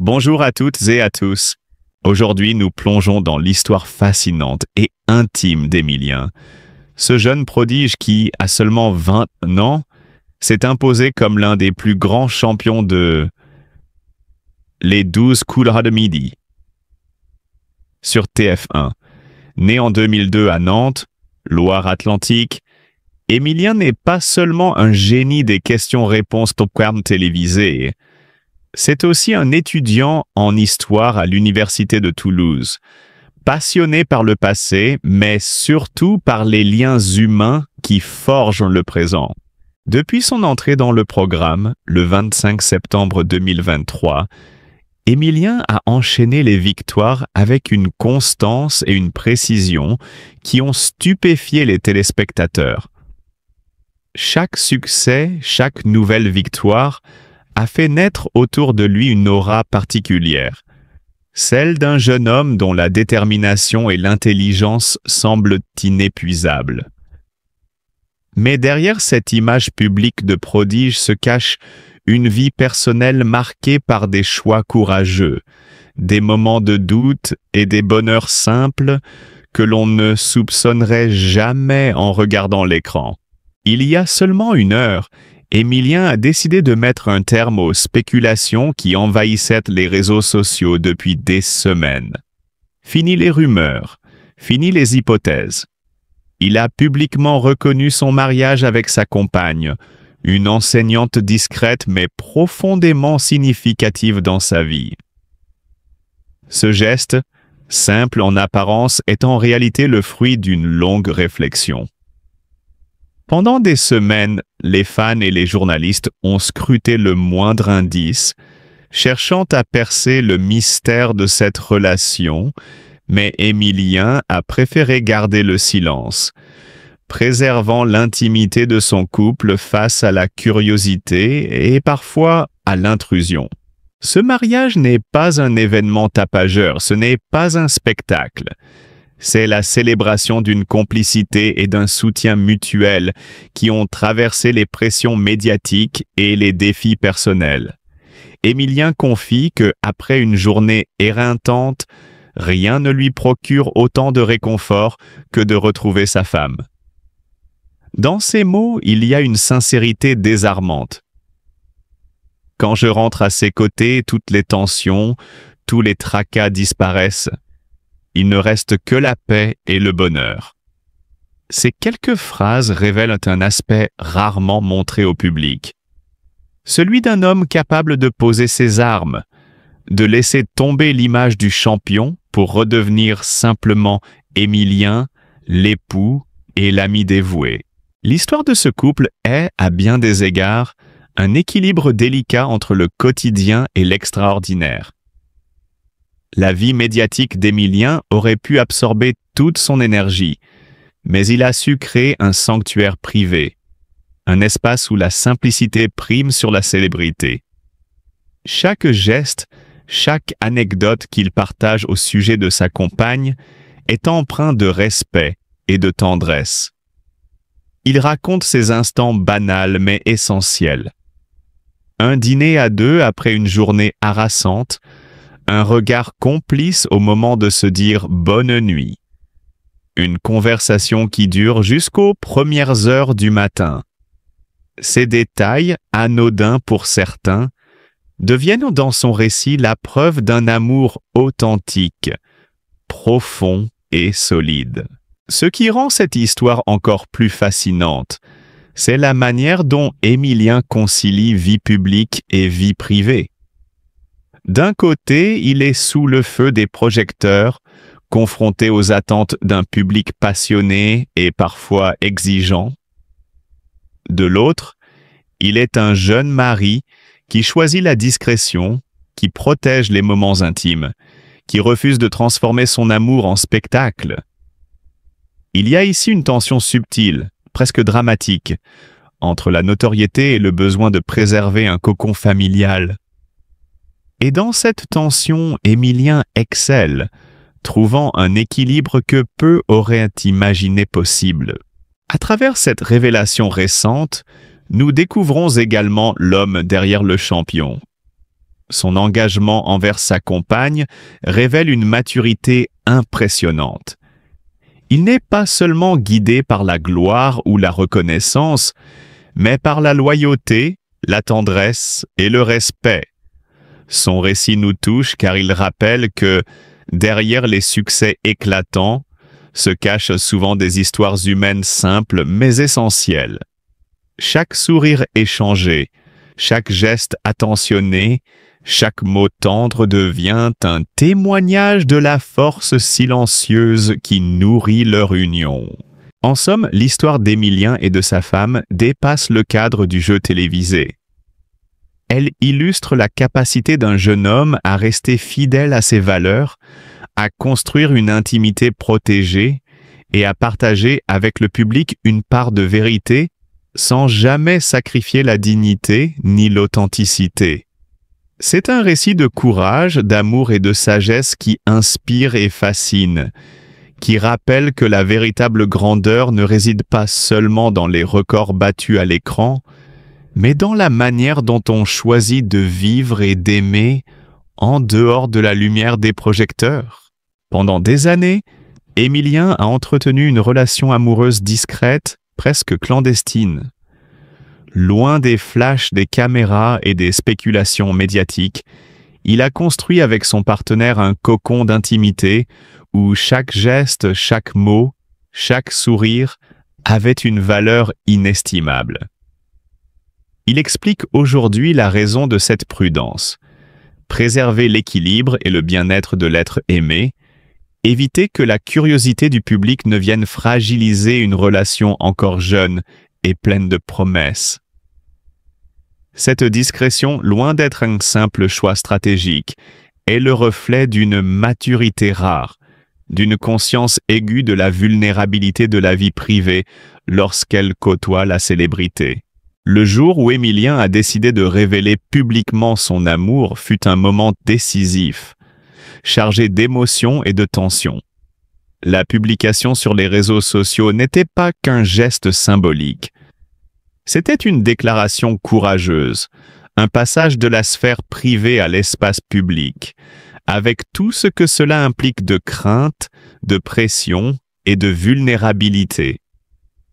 Bonjour à toutes et à tous. Aujourd'hui, nous plongeons dans l'histoire fascinante et intime d'Emilien. Ce jeune prodige qui, à seulement 20 ans, s'est imposé comme l'un des plus grands champions de les 12 couloirs de midi sur TF1. Né en 2002 à Nantes, Loire-Atlantique, Emilien n'est pas seulement un génie des questions-réponses popcorn télévisées. C'est aussi un étudiant en histoire à l'Université de Toulouse, passionné par le passé, mais surtout par les liens humains qui forgent le présent. Depuis son entrée dans le programme, le 25 septembre 2023, Emilien a enchaîné les victoires avec une constance et une précision qui ont stupéfié les téléspectateurs. Chaque succès, chaque nouvelle victoire a fait naître autour de lui une aura particulière, celle d'un jeune homme dont la détermination et l'intelligence semblent inépuisables. Mais derrière cette image publique de prodige se cache une vie personnelle marquée par des choix courageux, des moments de doute et des bonheurs simples que l'on ne soupçonnerait jamais en regardant l'écran. Il y a seulement une heure, Emilien a décidé de mettre un terme aux spéculations qui envahissaient les réseaux sociaux depuis des semaines. Fini les rumeurs, fini les hypothèses. Il a publiquement reconnu son mariage avec sa compagne, une enseignante discrète mais profondément significative dans sa vie. Ce geste, simple en apparence, est en réalité le fruit d'une longue réflexion. Pendant des semaines, les fans et les journalistes ont scruté le moindre indice, cherchant à percer le mystère de cette relation, mais Emilien a préféré garder le silence, préservant l'intimité de son couple face à la curiosité et parfois à l'intrusion. Ce mariage n'est pas un événement tapageur, ce n'est pas un spectacle. C'est la célébration d'une complicité et d'un soutien mutuel qui ont traversé les pressions médiatiques et les défis personnels. Emilien confie que, après une journée éreintante, rien ne lui procure autant de réconfort que de retrouver sa femme. Dans ces mots, il y a une sincérité désarmante. Quand je rentre à ses côtés, toutes les tensions, tous les tracas disparaissent. Il ne reste que la paix et le bonheur. Ces quelques phrases révèlent un aspect rarement montré au public. Celui d'un homme capable de poser ses armes, de laisser tomber l'image du champion pour redevenir simplement Emilien, l'époux et l'ami dévoué. L'histoire de ce couple est, à bien des égards, un équilibre délicat entre le quotidien et l'extraordinaire. La vie médiatique d'Emilien aurait pu absorber toute son énergie, mais il a su créer un sanctuaire privé, un espace où la simplicité prime sur la célébrité. Chaque geste, chaque anecdote qu'il partage au sujet de sa compagne est empreint de respect et de tendresse. Il raconte ces instants banals mais essentiels. Un dîner à deux après une journée harassante, un regard complice au moment de se dire « bonne nuit ». Une conversation qui dure jusqu'aux premières heures du matin. Ces détails, anodins pour certains, deviennent dans son récit la preuve d'un amour authentique, profond et solide. Ce qui rend cette histoire encore plus fascinante, c'est la manière dont Emilien concilie vie publique et vie privée. D'un côté, il est sous le feu des projecteurs, confronté aux attentes d'un public passionné et parfois exigeant. De l'autre, il est un jeune mari qui choisit la discrétion, qui protège les moments intimes, qui refuse de transformer son amour en spectacle. Il y a ici une tension subtile, presque dramatique, entre la notoriété et le besoin de préserver un cocon familial. Et dans cette tension, Emilien excelle, trouvant un équilibre que peu auraient imaginé possible. À travers cette révélation récente, nous découvrons également l'homme derrière le champion. son engagement envers sa compagne révèle une maturité impressionnante. Il n'est pas seulement guidé par la gloire ou la reconnaissance, mais par la loyauté, la tendresse et le respect. Son récit nous touche car il rappelle que, derrière les succès éclatants, se cachent souvent des histoires humaines simples mais essentielles. Chaque sourire échangé, chaque geste attentionné, chaque mot tendre devient un témoignage de la force silencieuse qui nourrit leur union. En somme, l'histoire d'Emilien et de sa femme dépasse le cadre du jeu télévisé. Elle illustre la capacité d'un jeune homme à rester fidèle à ses valeurs, à construire une intimité protégée et à partager avec le public une part de vérité sans jamais sacrifier la dignité ni l'authenticité. C'est un récit de courage, d'amour et de sagesse qui inspire et fascine, qui rappelle que la véritable grandeur ne réside pas seulement dans les records battus à l'écran, mais dans la manière dont on choisit de vivre et d'aimer en dehors de la lumière des projecteurs. Pendant des années, Emilien a entretenu une relation amoureuse discrète, presque clandestine. Loin des flashs des caméras et des spéculations médiatiques, il a construit avec son partenaire un cocon d'intimité où chaque geste, chaque mot, chaque sourire avait une valeur inestimable. Il explique aujourd'hui la raison de cette prudence. Préserver l'équilibre et le bien-être de l'être aimé, éviter que la curiosité du public ne vienne fragiliser une relation encore jeune et pleine de promesses. Cette discrétion, loin d'être un simple choix stratégique, est le reflet d'une maturité rare, d'une conscience aiguë de la vulnérabilité de la vie privée lorsqu'elle côtoie la célébrité. Le jour où Emilien a décidé de révéler publiquement son amour fut un moment décisif, chargé d'émotions et de tensions. La publication sur les réseaux sociaux n'était pas qu'un geste symbolique. C'était une déclaration courageuse, un passage de la sphère privée à l'espace public, avec tout ce que cela implique de crainte, de pression et de vulnérabilité.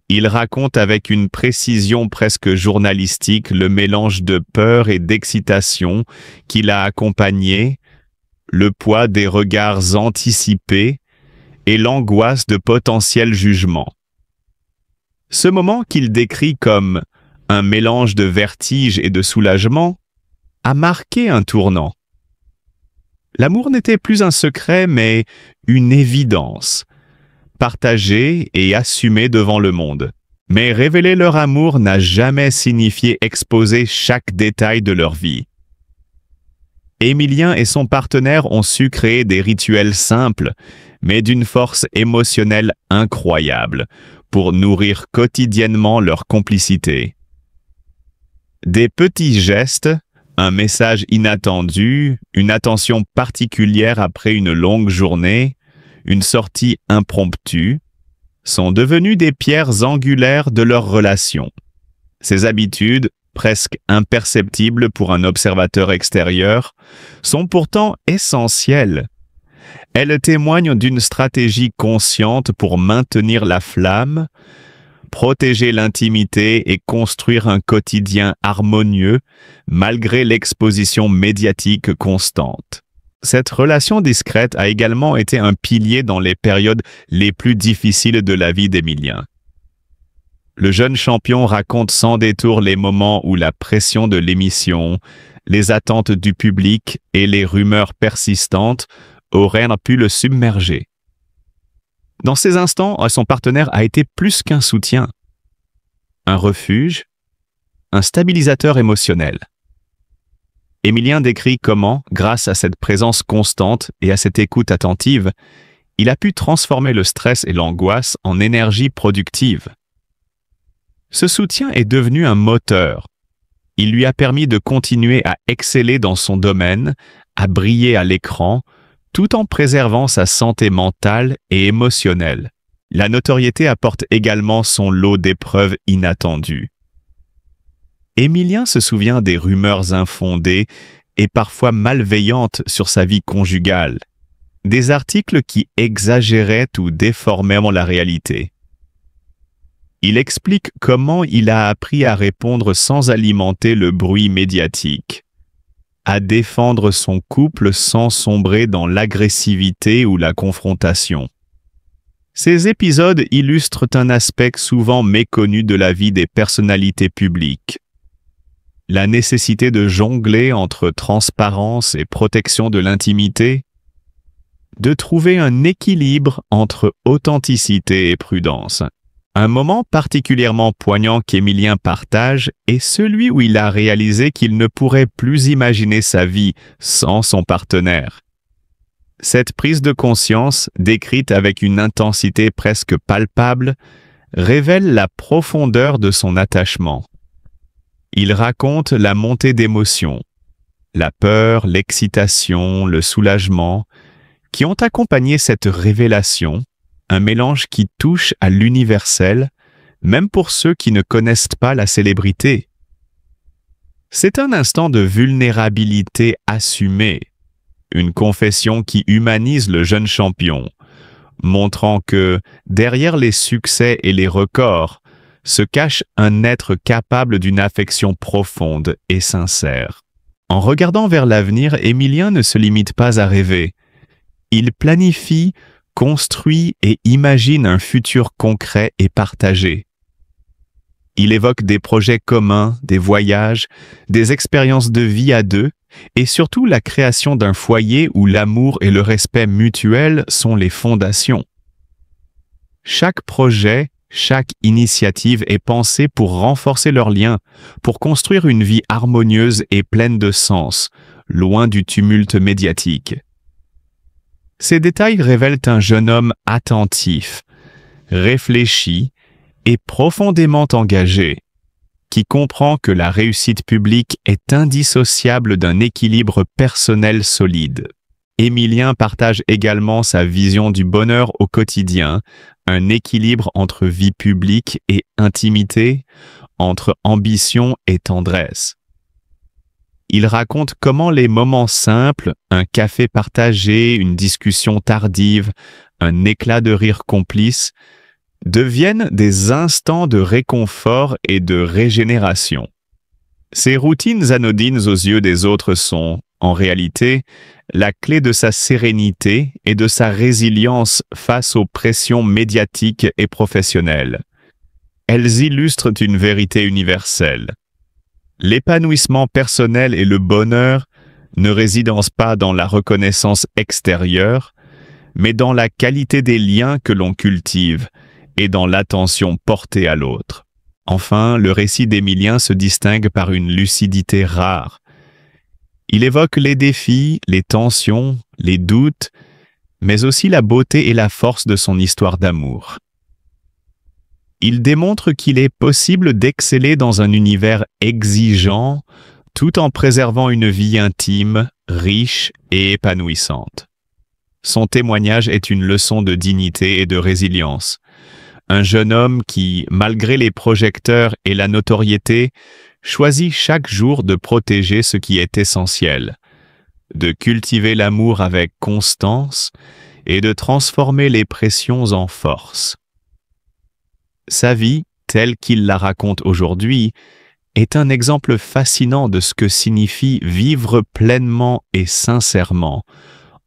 Il raconte avec une précision presque journalistique le mélange de peur et d'excitation qui l'a accompagné, le poids des regards anticipés et l'angoisse de potentiels jugements. Ce moment qu'il décrit comme un mélange de vertige et de soulagement a marqué un tournant. L'amour n'était plus un secret, mais une évidence, partagée et assumée devant le monde. Mais révéler leur amour n'a jamais signifié exposer chaque détail de leur vie. Emilien et son partenaire ont su créer des rituels simples, mais d'une force émotionnelle incroyable, pour nourrir quotidiennement leur complicité. Des petits gestes, un message inattendu, une attention particulière après une longue journée, une sortie impromptue, sont devenus des pierres angulaires de leur relation. Ces habitudes, presque imperceptibles pour un observateur extérieur, sont pourtant essentielles. Elles témoignent d'une stratégie consciente pour maintenir la flamme, protéger l'intimité et construire un quotidien harmonieux malgré l'exposition médiatique constante. Cette relation discrète a également été un pilier dans les périodes les plus difficiles de la vie d'Emilien. Le jeune champion raconte sans détour les moments où la pression de l'émission, les attentes du public et les rumeurs persistantes auraient pu le submerger. Dans ces instants, son partenaire a été plus qu'un soutien, un refuge, un stabilisateur émotionnel. Emilien décrit comment, grâce à cette présence constante et à cette écoute attentive, il a pu transformer le stress et l'angoisse en énergie productive. Ce soutien est devenu un moteur. Il lui a permis de continuer à exceller dans son domaine, à briller à l'écran, tout en préservant sa santé mentale et émotionnelle. La notoriété apporte également son lot d'épreuves inattendues. Emilien se souvient des rumeurs infondées et parfois malveillantes sur sa vie conjugale. Des articles qui exagéraient ou déformaient la réalité. Il explique comment il a appris à répondre sans alimenter le bruit médiatique, à défendre son couple sans sombrer dans l'agressivité ou la confrontation. Ces épisodes illustrent un aspect souvent méconnu de la vie des personnalités publiques. La nécessité de jongler entre transparence et protection de l'intimité, de trouver un équilibre entre authenticité et prudence. Un moment particulièrement poignant qu'Emilien partage est celui où il a réalisé qu'il ne pourrait plus imaginer sa vie sans son partenaire. Cette prise de conscience, décrite avec une intensité presque palpable, révèle la profondeur de son attachement. Il raconte la montée d'émotions, la peur, l'excitation, le soulagement, qui ont accompagné cette révélation, un mélange qui touche à l'universel, même pour ceux qui ne connaissent pas la célébrité. C'est un instant de vulnérabilité assumée, une confession qui humanise le jeune champion, montrant que, derrière les succès et les records, se cache un être capable d'une affection profonde et sincère. En regardant vers l'avenir, Emilien ne se limite pas à rêver. Il planifie, construit et imagine un futur concret et partagé. Il évoque des projets communs, des voyages, des expériences de vie à deux, et surtout la création d'un foyer où l'amour et le respect mutuel sont les fondations. Chaque projet, chaque initiative est pensée pour renforcer leurs liens, pour construire une vie harmonieuse et pleine de sens, loin du tumulte médiatique. Ces détails révèlent un jeune homme attentif, réfléchi et profondément engagé, qui comprend que la réussite publique est indissociable d'un équilibre personnel solide. Emilien partage également sa vision du bonheur au quotidien, un équilibre entre vie publique et intimité, entre ambition et tendresse. Il raconte comment les moments simples, un café partagé, une discussion tardive, un éclat de rire complice, deviennent des instants de réconfort et de régénération. Ces routines anodines aux yeux des autres sont, en réalité, la clé de sa sérénité et de sa résilience face aux pressions médiatiques et professionnelles. Elles illustrent une vérité universelle. L'épanouissement personnel et le bonheur ne résident pas dans la reconnaissance extérieure, mais dans la qualité des liens que l'on cultive et dans l'attention portée à l'autre. Enfin, le récit d'Emilien se distingue par une lucidité rare. Il évoque les défis, les tensions, les doutes, mais aussi la beauté et la force de son histoire d'amour. Il démontre qu'il est possible d'exceller dans un univers exigeant, tout en préservant une vie intime, riche et épanouissante. Son témoignage est une leçon de dignité et de résilience. Un jeune homme qui, malgré les projecteurs et la notoriété, choisit chaque jour de protéger ce qui est essentiel, de cultiver l'amour avec constance et de transformer les pressions en force. Sa vie, telle qu'il la raconte aujourd'hui, est un exemple fascinant de ce que signifie vivre pleinement et sincèrement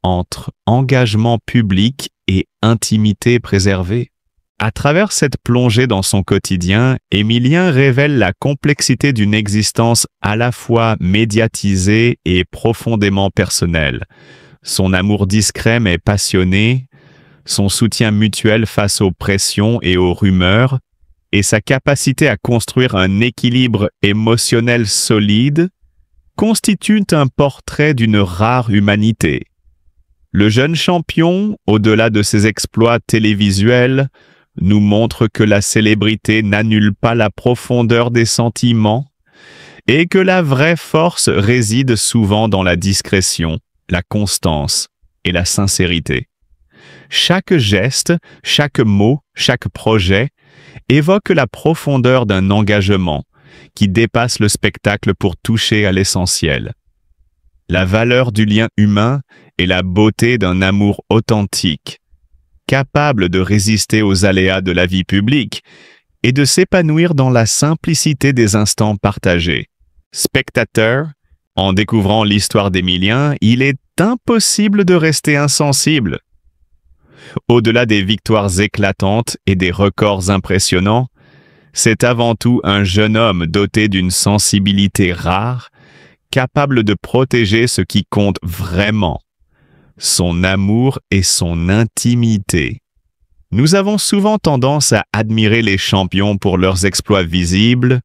entre engagement public et intimité préservée. À travers cette plongée dans son quotidien, Emilien révèle la complexité d'une existence à la fois médiatisée et profondément personnelle. Son amour discret mais passionné, son soutien mutuel face aux pressions et aux rumeurs, et sa capacité à construire un équilibre émotionnel solide, constituent un portrait d'une rare humanité. Le jeune champion, au-delà de ses exploits télévisuels, nous montre que la célébrité n'annule pas la profondeur des sentiments et que la vraie force réside souvent dans la discrétion, la constance et la sincérité. Chaque geste, chaque mot, chaque projet évoque la profondeur d'un engagement qui dépasse le spectacle pour toucher à l'essentiel. la valeur du lien humain et la beauté d'un amour authentique, capable de résister aux aléas de la vie publique et de s'épanouir dans la simplicité des instants partagés. Spectateur, en découvrant l'histoire d'Emilien, il est impossible de rester insensible. Au-delà des victoires éclatantes et des records impressionnants, c'est avant tout un jeune homme doté d'une sensibilité rare, capable de protéger ce qui compte vraiment, son amour et son intimité. Nous avons souvent tendance à admirer les champions pour leurs exploits visibles,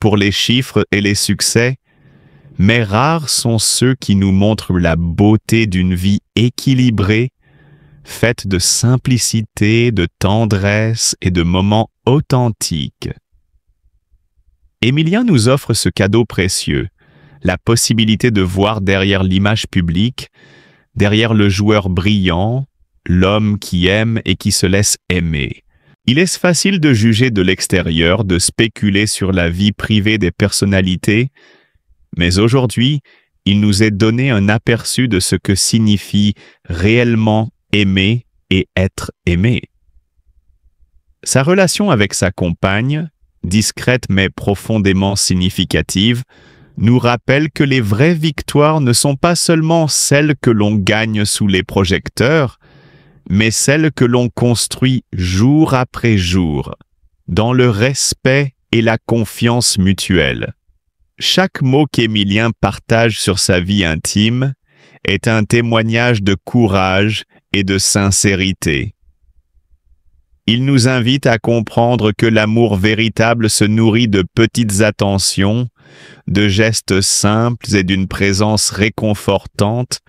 pour les chiffres et les succès, mais rares sont ceux qui nous montrent la beauté d'une vie équilibrée, faite de simplicité, de tendresse et de moments authentiques. Emilien nous offre ce cadeau précieux, la possibilité de voir derrière l'image publique, derrière le joueur brillant, l'homme qui aime et qui se laisse aimer. Il est facile de juger de l'extérieur, de spéculer sur la vie privée des personnalités, mais aujourd'hui, il nous est donné un aperçu de ce que signifie réellement aimer et être aimé. Sa relation avec sa compagne, discrète mais profondément significative, nous rappelle que les vraies victoires ne sont pas seulement celles que l'on gagne sous les projecteurs, mais celles que l'on construit jour après jour, dans le respect et la confiance mutuelle. Chaque mot qu'Emilien partage sur sa vie intime est un témoignage de courage et de sincérité. Il nous invite à comprendre que l'amour véritable se nourrit de petites attentions, de gestes simples et d'une présence réconfortante,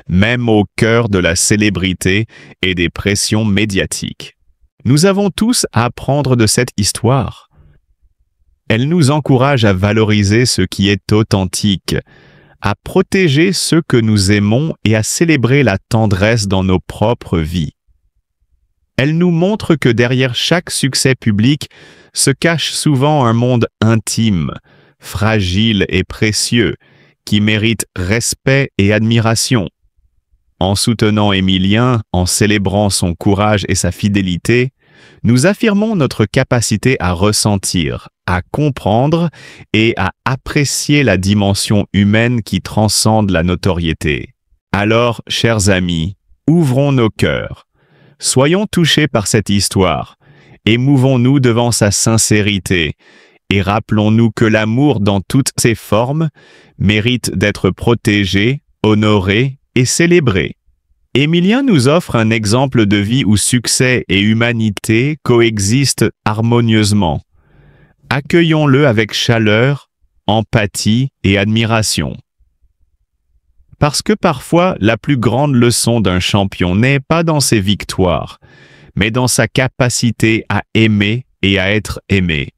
même au cœur de la célébrité et des pressions médiatiques. Nous avons tous à apprendre de cette histoire. Elle nous encourage à valoriser ce qui est authentique, à protéger ceux que nous aimons et à célébrer la tendresse dans nos propres vies. Elle nous montre que derrière chaque succès public se cache souvent un monde intime, fragile et précieux, qui mérite respect et admiration. En soutenant Emilien, en célébrant son courage et sa fidélité, nous affirmons notre capacité à ressentir, à comprendre et à apprécier la dimension humaine qui transcende la notoriété. Alors, chers amis, ouvrons nos cœurs. Soyons touchés par cette histoire, émouvons-nous devant sa sincérité et rappelons-nous que l'amour dans toutes ses formes mérite d'être protégé, honoré et célébré. Emilien nous offre un exemple de vie où succès et humanité coexistent harmonieusement. Accueillons-le avec chaleur, empathie et admiration. Parce que parfois, la plus grande leçon d'un champion n'est pas dans ses victoires, mais dans sa capacité à aimer et à être aimé.